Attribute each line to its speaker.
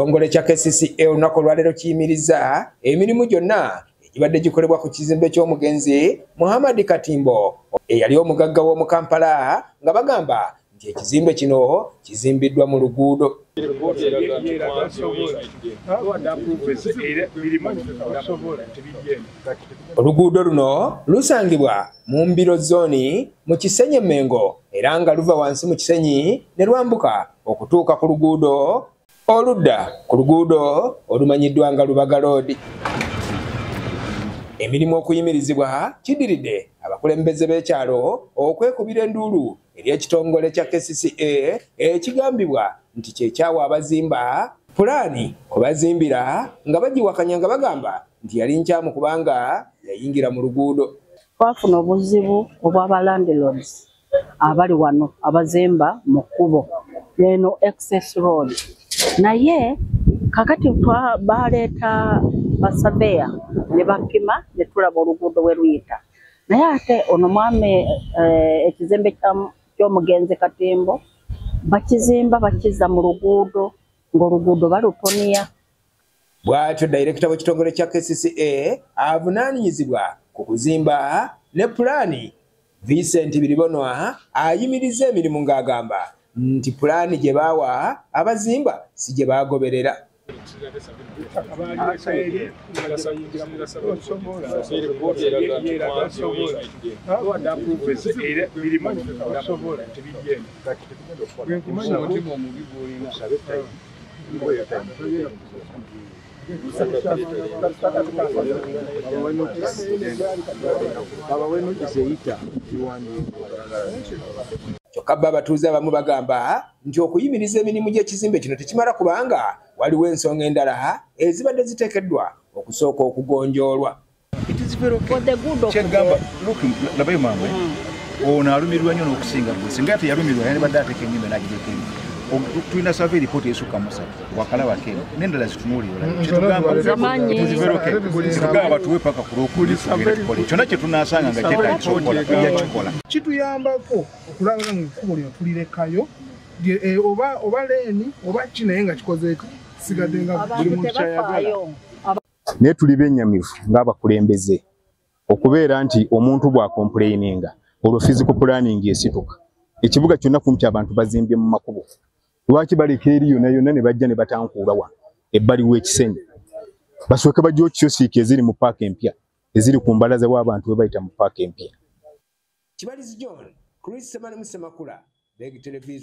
Speaker 1: Ekitongole kya KCCA olunaku olwaleero kiyimiriza emirimu gyonna egibadde gikolebwa ku kizimbe ky'omugenzi Muhammad Katimbo eyali omugagga w'omu Kampala nga bagamba nti ekizimbe kino kizimbiddwa mu luguudo. Oluguudo luno lusangibwa mu Mbiro zooni mu Kisenyi Mengo era nga luva wansi mu Kisenyi ne lwambuka okutuuka ku luguudo oludda ku luguudo olumanyiddwa nga Lubaga Road. Emirimu okuyimirizibwa kidiridde abakulembeze b'ekyalo okwekubira enduulu eri ekitongole kya KCCA ekigambibwa nti kyekyawa abazimba pulaani kubazimbira nga bagiwakanya nga bagamba nti yali nkyamu kubanga yayingira mu luguudo.
Speaker 2: Twafuna obuzibu obw'aba landlords abali wano abazimba mu kkubo eno access road, naye kakati baleeta basabeya ne bapima ne tulaba oluguudo we luyita, naye ate ono mwami ekizimbe ky'omugenzi Katimbo bakizimba bakiza mu luguudo ng'oluguudo baluponiya.
Speaker 1: Bw'atyo Director w'ekitongole kya KCCA avunaanyizibwa ku kuzimba ne pulaani Vincent Biribonwa ayimiriza emirimu ng'agamba nti pulaani gye baawa abazimba si gye baagoberera. Kyokka abatuuze abamu bagamba nti okuyimiriza emirimu gy'ekizimbe kino tekimala kubanga waliwo ensonga endala ezibadde ziteekeddwa okusooka okugonjoolwa.
Speaker 3: Labayo mama ono alumirwa nnyo n'okusinga gwe singa teyalumirwa yandibadde ateeka ennyumba n'agireka eri. Tulina survey report esukka musa wakalaba keno n'endala zitunuulira kitugamba batuwe paka ku lwokubiri kyonna kye tunaasanga nga kyetaakisobola tujja kikola.
Speaker 4: Kituyambako okulaba nga ekkubo lino tulirekayo oba leeni oba ki naye nga kikoze sigadde nga buli muntu kyayagala.
Speaker 5: Naye tuli bennyamivu ng'abakulembeze okubeera nti omuntu bw'akompuleyininga olwo physical planning esituka ekibuga kyonna kumpi abantu bazimbye mu makubo. Lwaki baleka eri yonna yonna ne bajja ne batankuula wano ebbali w'Ekisenyi basooke bajja okiyosiika eziri mu paaka empya eziri ku mbalaza w'abantu we bayita mu paaka empya.
Speaker 1: Kibalizi John, Chris Semani Musemakula, Beg Television.